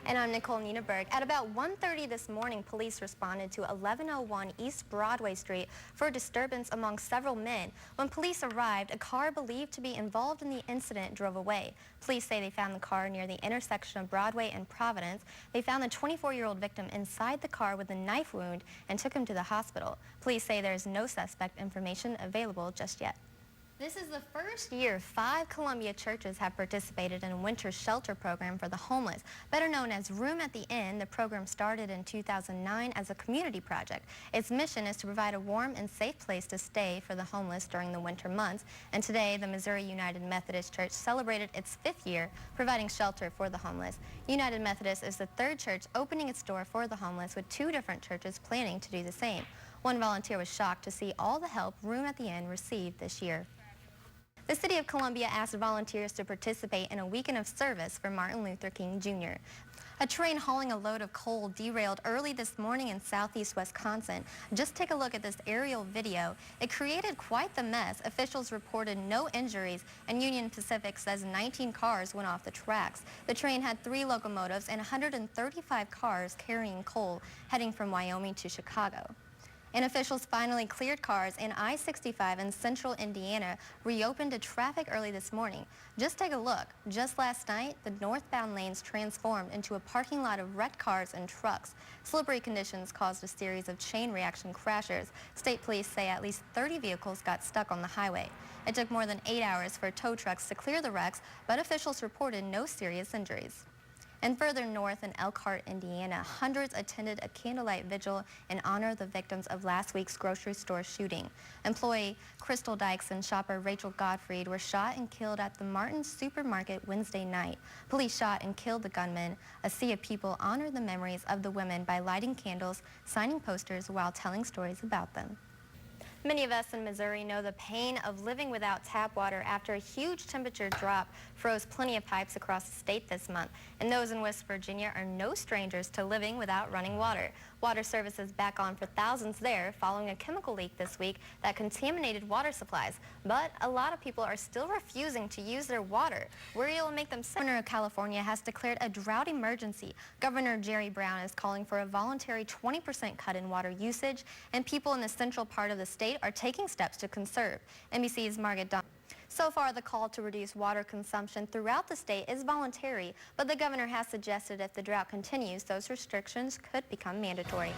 And I'm Nicole Neidenberg. At about 1:30 this morning, police responded to 1101 East Broadway Street for a disturbance among several men. When police arrived, a car believed to be involved in the incident drove away. Police say they found the car near the intersection of Broadway and Providence. They found the 24-year-old victim inside the car with a knife wound and took him to the hospital. Police say there is no suspect information available just yet. This is the first year 5 Columbia churches have participated in a winter shelter program for the homeless. Better known as Room at the Inn, the program started in 2009 as a community project. Its mission is to provide a warm and safe place to stay for the homeless during the winter months. And today, the Missouri United Methodist Church celebrated its 5th year providing shelter for the homeless. United Methodist is the 3rd church opening its door for the homeless, with 2 different churches planning to do the same. One volunteer was shocked to see all the help Room at the Inn received this year. The City of Columbia asked volunteers to participate in a weekend of service for Martin Luther King Jr. A train hauling a load of coal derailed early this morning in southeast Wisconsin. Just take a look at this aerial video. It created quite the mess. Officials reported no injuries, and Union Pacific says 19 cars went off the tracks. The train had 3 locomotives and 135 cars carrying coal heading from Wyoming to Chicago. And officials finally cleared cars, and I-65 in central Indiana reopened to traffic early this morning. Just take a look. Just last night, the northbound lanes transformed into a parking lot of wrecked cars and trucks. Slippery conditions caused a series of chain reaction crashes. State police say at least 30 vehicles got stuck on the highway. It took more than 8 hours for tow trucks to clear the wrecks, but officials reported no serious injuries. And further north in Elkhart, Indiana, hundreds attended a candlelight vigil in honor of the victims of last week's grocery store shooting. Employee Crystal Dykes and shopper Rachel Gottfried were shot and killed at the Martin's supermarket Wednesday night. Police shot and killed the gunman. A sea of people honored the memories of the women by lighting candles, signing posters, while telling stories about them. Many of us in Missouri know the pain of living without tap water after a huge temperature drop froze plenty of pipes across the state this month. And those in West Virginia are no strangers to living without running water. Water service is back on for thousands there following a chemical leak this week that contaminated water supplies. But a lot of people are still refusing to use their water, worried it will make them sick. The Governor of California has declared a drought emergency. Governor Jerry Brown is calling for a voluntary 20% cut in water usage, and people in the central part of the state are taking steps to conserve. NBC's Margaret Don. So far, the call to reduce water consumption throughout the state is voluntary, but the governor has suggested if the drought continues, those restrictions could become mandatory.